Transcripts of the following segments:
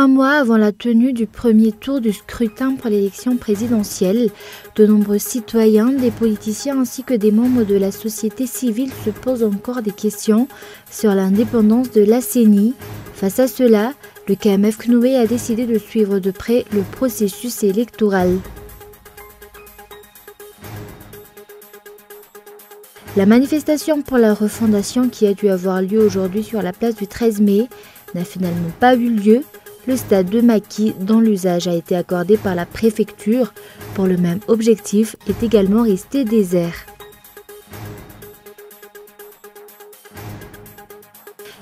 3 mois avant la tenue du premier tour du scrutin pour l'élection présidentielle, de nombreux citoyens, des politiciens ainsi que des membres de la société civile se posent encore des questions sur l'indépendance de la CENI. Face à cela, le KMF Knoé a décidé de suivre de près le processus électoral. La manifestation pour la refondation qui a dû avoir lieu aujourd'hui sur la place du 13 mai n'a finalement pas eu lieu. Le stade de Maquis, dont l'usage a été accordé par la préfecture pour le même objectif, est également resté désert.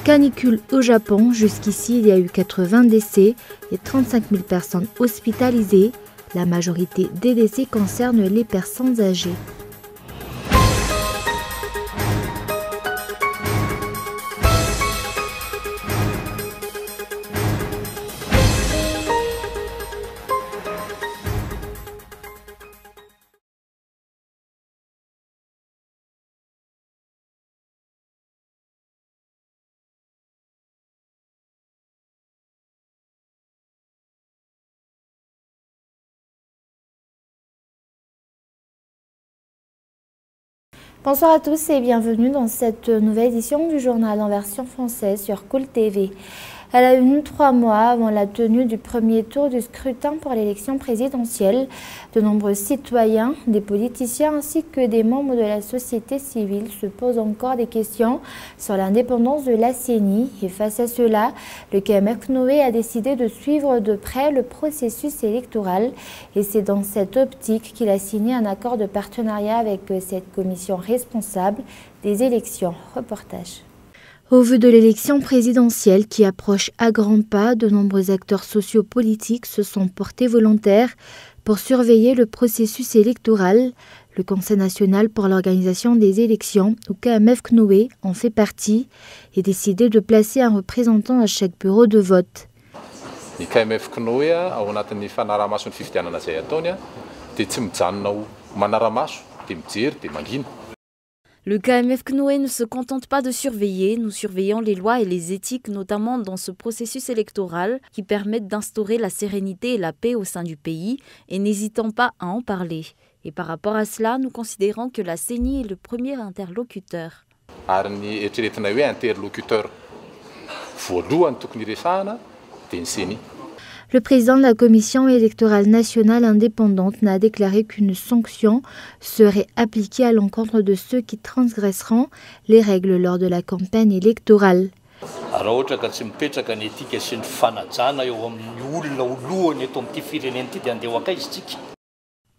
Canicule au Japon, jusqu'ici il y a eu 80 décès et 35 000 personnes hospitalisées. La majorité des décès concernent les personnes âgées. Bonsoir à tous et bienvenue dans cette nouvelle édition du journal en version française sur Cool TV. Elle a eu 3 mois avant la tenue du premier tour du scrutin pour l'élection présidentielle. De nombreux citoyens, des politiciens ainsi que des membres de la société civile se posent encore des questions sur l'indépendance de la CENI. Et face à cela, le KMF Knoé a décidé de suivre de près le processus électoral. Et c'est dans cette optique qu'il a signé un accord de partenariat avec cette commission responsable des élections. Reportage. Au vu de l'élection présidentielle qui approche à grands pas, de nombreux acteurs sociopolitiques se sont portés volontaires pour surveiller le processus électoral. Le Conseil national pour l'organisation des élections, ou KMF Knoé, en fait partie, et décidé de placer un représentant à chaque bureau de vote. Le KMF Knoé, ao anatin'ny fanaraha-mason'ny fifidianana izay ataony, dia tsy mijanona ho manara-maso, dia mijery, dia mangina. Le KMF Knoé ne se contente pas de surveiller, nous surveillons les lois et les éthiques, notamment dans ce processus électoral qui permettent d'instaurer la sérénité et la paix au sein du pays et n'hésitons pas à en parler. Et par rapport à cela, nous considérons que la CENI est le premier interlocuteur. Ary ny eritreretina hoe interlocuteur voalohany tokony resahana dia ny CENI. Le président de la Commission électorale nationale indépendante n'a déclaré qu'une sanction serait appliquée à l'encontre de ceux qui transgresseront les règles lors de la campagne électorale.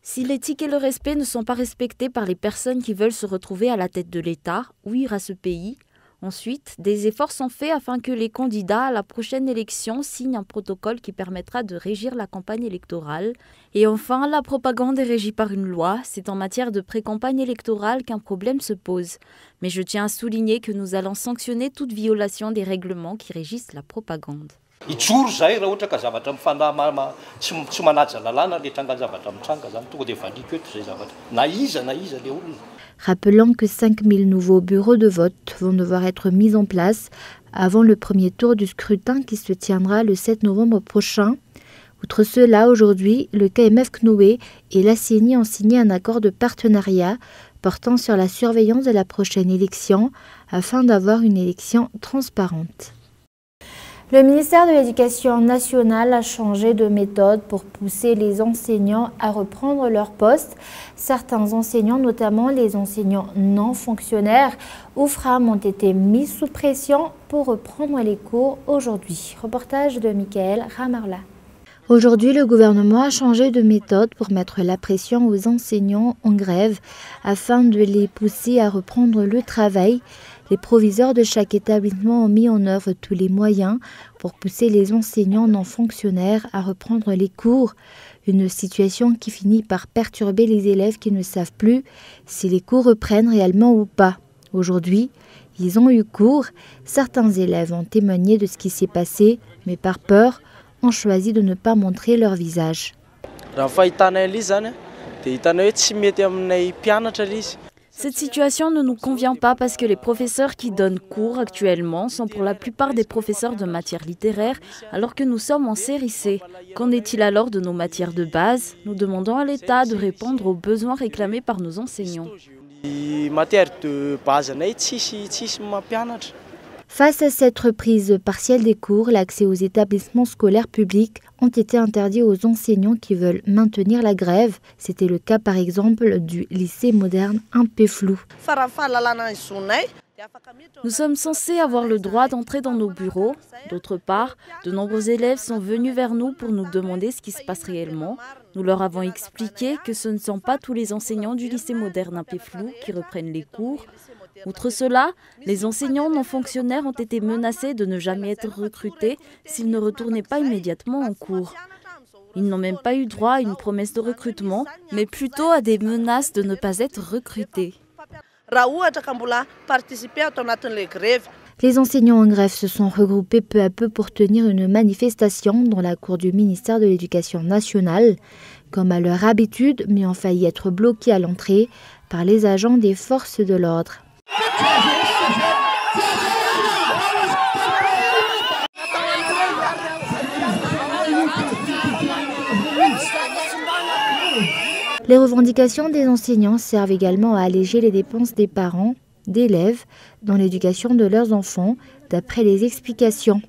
Si l'éthique et le respect ne sont pas respectés par les personnes qui veulent se retrouver à la tête de l'État, où ira ce pays ? Ensuite, des efforts sont faits afin que les candidats à la prochaine élection signent un protocole qui permettra de régir la campagne électorale. Et enfin, la propagande est régie par une loi. C'est en matière de pré-campagne électorale qu'un problème se pose. Mais je tiens à souligner que nous allons sanctionner toute violation des règlements qui régissent la propagande. Rappelons que 5000 nouveaux bureaux de vote vont devoir être mis en place avant le premier tour du scrutin qui se tiendra le 7 novembre prochain. Outre cela, aujourd'hui, le KMF Knoé et la CENI ont signé un accord de partenariat portant sur la surveillance de la prochaine élection afin d'avoir une élection transparente. Le ministère de l'Éducation nationale a changé de méthode pour pousser les enseignants à reprendre leur poste. Certains enseignants, notamment les enseignants non fonctionnaires ou FRAM, ont été mis sous pression pour reprendre les cours aujourd'hui. Reportage de Michael Ramarla. Aujourd'hui, le gouvernement a changé de méthode pour mettre la pression aux enseignants en grève afin de les pousser à reprendre le travail. Les proviseurs de chaque établissement ont mis en œuvre tous les moyens pour pousser les enseignants non fonctionnaires à reprendre les cours. Une situation qui finit par perturber les élèves qui ne savent plus si les cours reprennent réellement ou pas. Aujourd'hui, ils ont eu cours. Certains élèves ont témoigné de ce qui s'est passé, mais par peur, ont choisi de ne pas montrer leur visage. Cette situation ne nous convient pas parce que les professeurs qui donnent cours actuellement sont pour la plupart des professeurs de matières littéraires alors que nous sommes en série C. Qu'en est-il alors de nos matières de base? Nous demandons à l'État de répondre aux besoins réclamés par nos enseignants. Face à cette reprise partielle des cours, l'accès aux établissements scolaires publics ont été interdits aux enseignants qui veulent maintenir la grève. C'était le cas par exemple du lycée moderne Impeflou. Nous sommes censés avoir le droit d'entrer dans nos bureaux. D'autre part, de nombreux élèves sont venus vers nous pour nous demander ce qui se passe réellement. Nous leur avons expliqué que ce ne sont pas tous les enseignants du lycée moderne Impeflou qui reprennent les cours. Outre cela, les enseignants non fonctionnaires ont été menacés de ne jamais être recrutés s'ils ne retournaient pas immédiatement en cours. Ils n'ont même pas eu droit à une promesse de recrutement, mais plutôt à des menaces de ne pas être recrutés. Les enseignants en grève se sont regroupés peu à peu pour tenir une manifestation dans la cour du ministère de l'Éducation nationale. Comme à leur habitude, mais ont failli être bloqués à l'entrée par les agents des forces de l'ordre. Les revendications des enseignants servent également à alléger les dépenses des parents, d'élèves, dans l'éducation de leurs enfants, d'après les explications.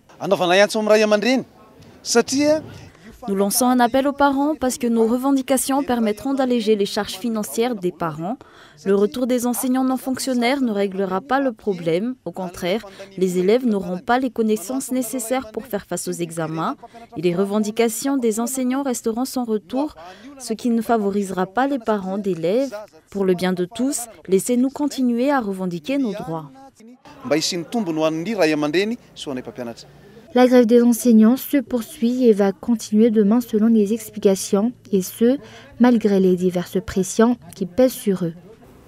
Nous lançons un appel aux parents parce que nos revendications permettront d'alléger les charges financières des parents. Le retour des enseignants non fonctionnaires ne réglera pas le problème. Au contraire, les élèves n'auront pas les connaissances nécessaires pour faire face aux examens et les revendications des enseignants resteront sans retour, ce qui ne favorisera pas les parents d'élèves. Pour le bien de tous, laissez-nous continuer à revendiquer nos droits. La grève des enseignants se poursuit et va continuer demain selon les explications, et ce, malgré les diverses pressions qui pèsent sur eux.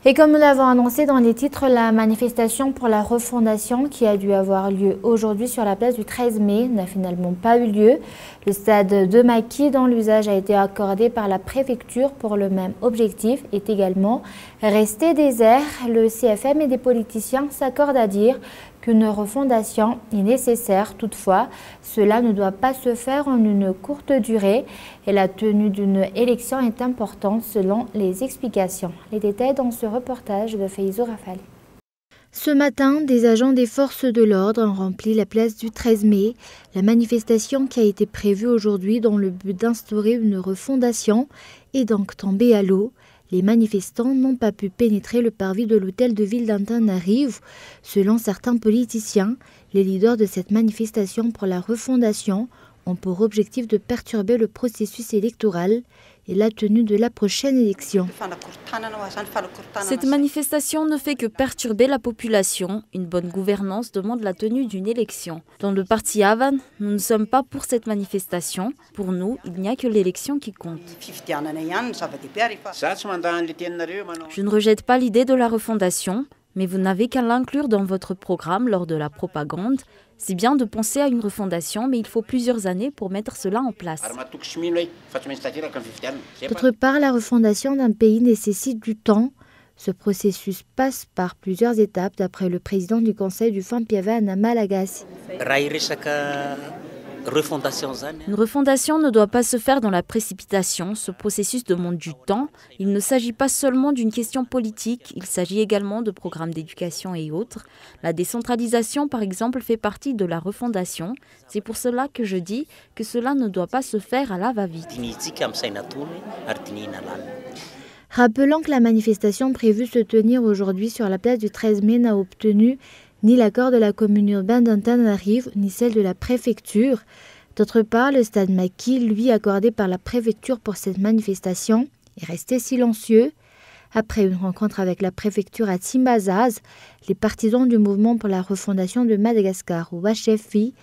Et comme nous l'avons annoncé dans les titres, la manifestation pour la refondation qui a dû avoir lieu aujourd'hui sur la place du 13 mai n'a finalement pas eu lieu. Le stade de Maki, dont l'usage a été accordé par la préfecture pour le même objectif, est également resté désert. Le CFM et des politiciens s'accordent à dire qu'une refondation est nécessaire. Toutefois, cela ne doit pas se faire en une courte durée et la tenue d'une élection est importante selon les explications. Les détails dans ce reportage de Feizo Rafale. Ce matin, des agents des forces de l'ordre ont rempli la place du 13 mai. La manifestation qui a été prévue aujourd'hui dans le but d'instaurer une refondation est donc tombée à l'eau. Les manifestants n'ont pas pu pénétrer le parvis de l'hôtel de ville d'Antananarivo. Selon certains politiciens, les leaders de cette manifestation pour la refondation ont pour objectif de perturber le processus électoral et la tenue de la prochaine élection. Cette manifestation ne fait que perturber la population. Une bonne gouvernance demande la tenue d'une élection. Dans le parti Avan, nous ne sommes pas pour cette manifestation. Pour nous, il n'y a que l'élection qui compte. Je ne rejette pas l'idée de la refondation, mais vous n'avez qu'à l'inclure dans votre programme lors de la propagande. C'est bien de penser à une refondation, mais il faut plusieurs années pour mettre cela en place. D'autre part, la refondation d'un pays nécessite du temps. Ce processus passe par plusieurs étapes, d'après le président du Conseil du Fampiava, Anna Malagasy. Une refondation ne doit pas se faire dans la précipitation. Ce processus demande du temps. Il ne s'agit pas seulement d'une question politique, il s'agit également de programmes d'éducation et autres. La décentralisation, par exemple, fait partie de la refondation. C'est pour cela que je dis que cela ne doit pas se faire à la va-vite. Rappelant que la manifestation prévue se tenir aujourd'hui sur la place du 13 mai n'a obtenu ni l'accord de la commune urbaine d'Antananarivo, ni celle de la préfecture. D'autre part, le stade Maki, lui accordé par la préfecture pour cette manifestation, est resté silencieux. Après une rencontre avec la préfecture à Tsimbazaz, les partisans du mouvement pour la refondation de Madagascar, ou HFI,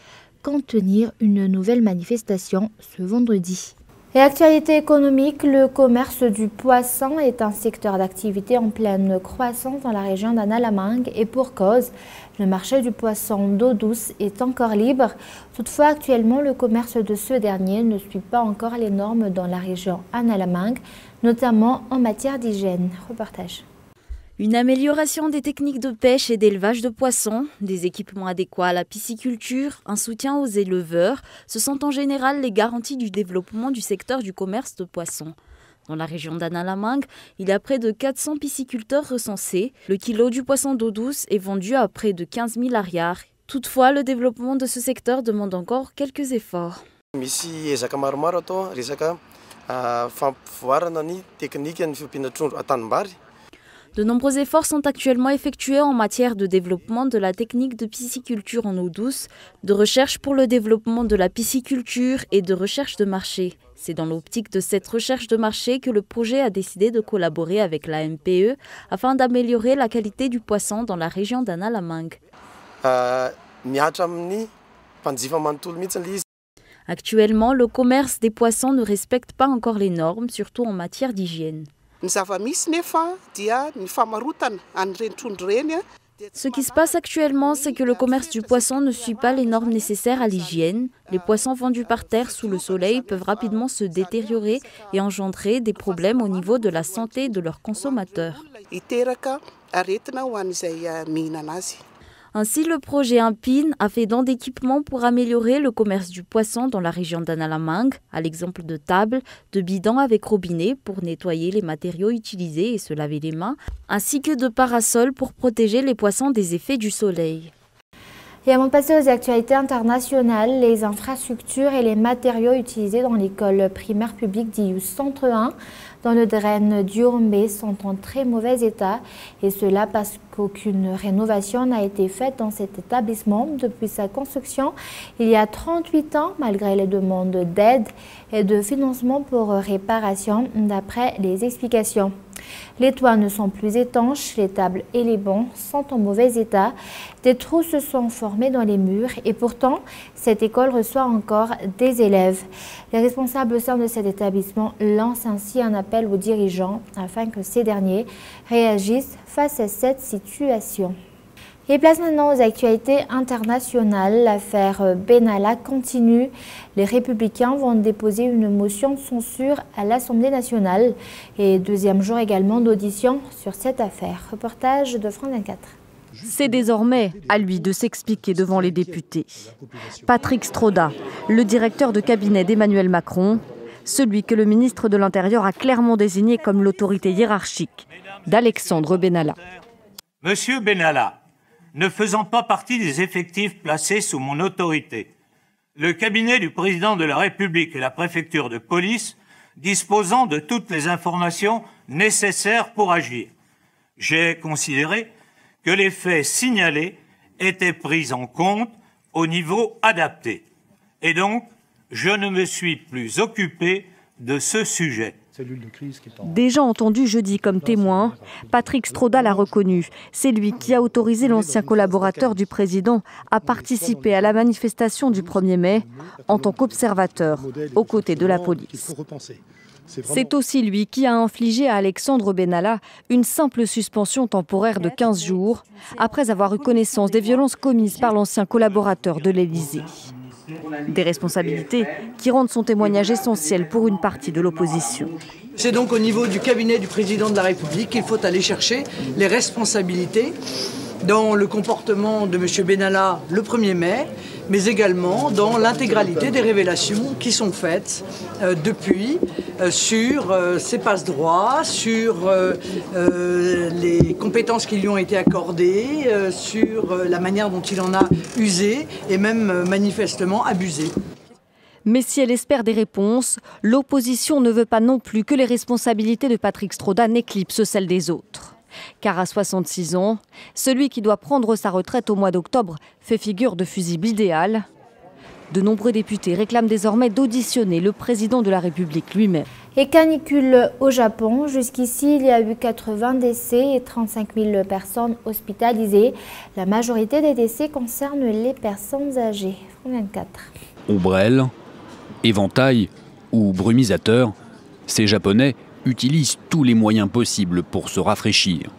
comptent tenir une nouvelle manifestation ce vendredi. Et actualité économique, le commerce du poisson est un secteur d'activité en pleine croissance dans la région d'Analamang et pour cause, le marché du poisson d'eau douce est encore libre. Toutefois, actuellement, le commerce de ce dernier ne suit pas encore les normes dans la région Analamang, notamment en matière d'hygiène. Reportage. Une amélioration des techniques de pêche et d'élevage de poissons, des équipements adéquats à la pisciculture, un soutien aux éleveurs, ce sont en général les garanties du développement du secteur du commerce de poissons. Dans la région d'Analamangue, il y a près de 400 pisciculteurs recensés. Le kilo du poisson d'eau douce est vendu à près de 15 000 ariars. Toutefois, le développement de ce secteur demande encore quelques efforts. De nombreux efforts sont actuellement effectués en matière de développement de la technique de pisciculture en eau douce, de recherche pour le développement de la pisciculture et de recherche de marché. C'est dans l'optique de cette recherche de marché que le projet a décidé de collaborer avec la MPE afin d'améliorer la qualité du poisson dans la région d'Analamangue. Actuellement, le commerce des poissons ne respecte pas encore les normes, surtout en matière d'hygiène. Ce qui se passe actuellement, c'est que le commerce du poisson ne suit pas les normes nécessaires à l'hygiène. Les poissons vendus par terre sous le soleil peuvent rapidement se détériorer et engendrer des problèmes au niveau de la santé de leurs consommateurs. Ainsi, le projet Impine a fait don d'équipements pour améliorer le commerce du poisson dans la région d'Analamangue, à l'exemple de tables, de bidons avec robinet pour nettoyer les matériaux utilisés et se laver les mains, ainsi que de parasols pour protéger les poissons des effets du soleil. Et avant de passer aux actualités internationales, les infrastructures et les matériaux utilisés dans l'école primaire publique d'Ius Centre 1 dans le drain d'Urumbe sont en très mauvais état, et cela parce qu'aucune rénovation n'a été faite dans cet établissement depuis sa construction il y a 38 ans, malgré les demandes d'aide et de financement pour réparation, d'après les explications. Les toits ne sont plus étanches, les tables et les bancs sont en mauvais état. Des trous se sont formés dans les murs et pourtant, cette école reçoit encore des élèves. Les responsables au sein de cet établissement lancent ainsi un appel aux dirigeants afin que ces derniers réagissent face à cette situation. Et place maintenant aux actualités internationales. L'affaire Benalla continue. Les Républicains vont déposer une motion de censure à l'Assemblée nationale. Et deuxième jour également d'audition sur cette affaire. Reportage de France 24. C'est désormais à lui de s'expliquer devant les députés. Patrick Stroda, le directeur de cabinet d'Emmanuel Macron, celui que le ministre de l'Intérieur a clairement désigné comme l'autorité hiérarchique d'Alexandre Benalla. Monsieur Benalla, ne faisant pas partie des effectifs placés sous mon autorité, le cabinet du président de la République et la préfecture de police disposant de toutes les informations nécessaires pour agir, j'ai considéré que les faits signalés étaient pris en compte au niveau adapté. Et donc, je ne me suis plus occupé de ce sujet. Déjà entendu jeudi comme témoin, Patrick Stroda l'a reconnu. C'est lui qui a autorisé l'ancien collaborateur du président à participer à la manifestation du 1er mai en tant qu'observateur aux côtés de la police. C'est aussi lui qui a infligé à Alexandre Benalla une simple suspension temporaire de 15 jours après avoir eu connaissance des violences commises par l'ancien collaborateur de l'Élysée. Des responsabilités qui rendent son témoignage essentiel pour une partie de l'opposition. C'est donc au niveau du cabinet du président de la République qu'il faut aller chercher les responsabilités dans le comportement de M. Benalla le 1er mai, mais également dans l'intégralité des révélations qui sont faites depuis sur ses passe-droits, sur les compétences qui lui ont été accordées, sur la manière dont il en a usé et même manifestement abusé. Mais si elle espère des réponses, l'opposition ne veut pas non plus que les responsabilités de Patrick Stroda n'éclipsent celles des autres. Car à 66 ans, celui qui doit prendre sa retraite au mois d'octobre fait figure de fusible idéal. De nombreux députés réclament désormais d'auditionner le président de la République lui-même. Et canicule au Japon. Jusqu'ici, il y a eu 80 décès et 35 000 personnes hospitalisées. La majorité des décès concernent les personnes âgées. France 24. Ombrelle, éventail ou brumisateur, ces Japonais utilisent tous les moyens possibles pour se rafraîchir.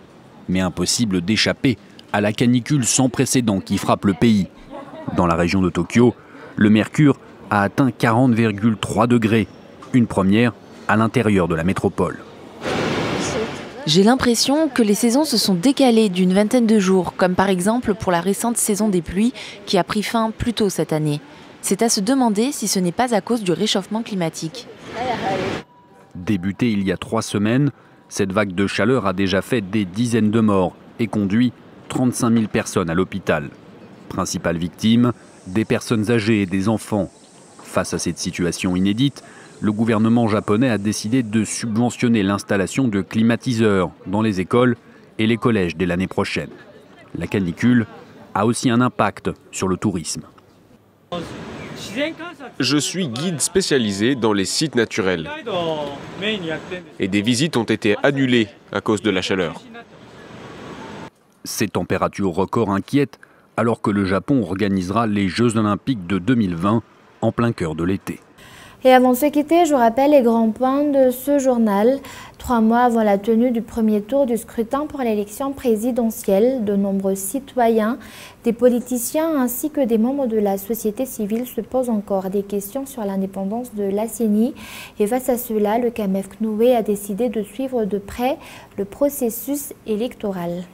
Mais impossible d'échapper à la canicule sans précédent qui frappe le pays. Dans la région de Tokyo, le mercure a atteint 40,3 degrés, une première à l'intérieur de la métropole. J'ai l'impression que les saisons se sont décalées d'une vingtaine de jours, comme par exemple pour la récente saison des pluies qui a pris fin plus tôt cette année. C'est à se demander si ce n'est pas à cause du réchauffement climatique. Débutée il y a 3 semaines, cette vague de chaleur a déjà fait des dizaines de morts et conduit 35 000 personnes à l'hôpital. Principales victimes, des personnes âgées et des enfants. Face à cette situation inédite, le gouvernement japonais a décidé de subventionner l'installation de climatiseurs dans les écoles et les collèges dès l'année prochaine. La canicule a aussi un impact sur le tourisme. Je suis guide spécialisé dans les sites naturels. Et des visites ont été annulées à cause de la chaleur. Ces températures records inquiètent alors que le Japon organisera les Jeux Olympiques de 2020 en plein cœur de l'été. Et avant de se quitter, je vous rappelle les grands points de ce journal. 3 mois avant la tenue du premier tour du scrutin pour l'élection présidentielle, de nombreux citoyens, des politiciens ainsi que des membres de la société civile se posent encore des questions sur l'indépendance de la CENI. Et face à cela, le CAMEF CNOE a décidé de suivre de près le processus électoral.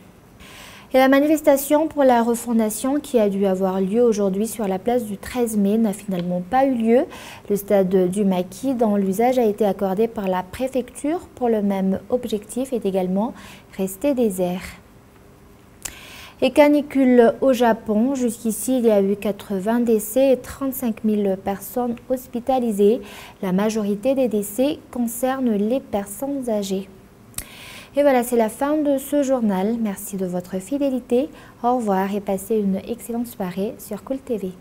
Et la manifestation pour la refondation qui a dû avoir lieu aujourd'hui sur la place du 13 mai n'a finalement pas eu lieu. Le stade du Maquis, dont l'usage a été accordé par la préfecture pour le même objectif, est également resté désert. Et canicule au Japon. Jusqu'ici, il y a eu 80 décès et 35 000 personnes hospitalisées. La majorité des décès concernent les personnes âgées. Et voilà, c'est la fin de ce journal. Merci de votre fidélité. Au revoir et passez une excellente soirée sur Cool TV.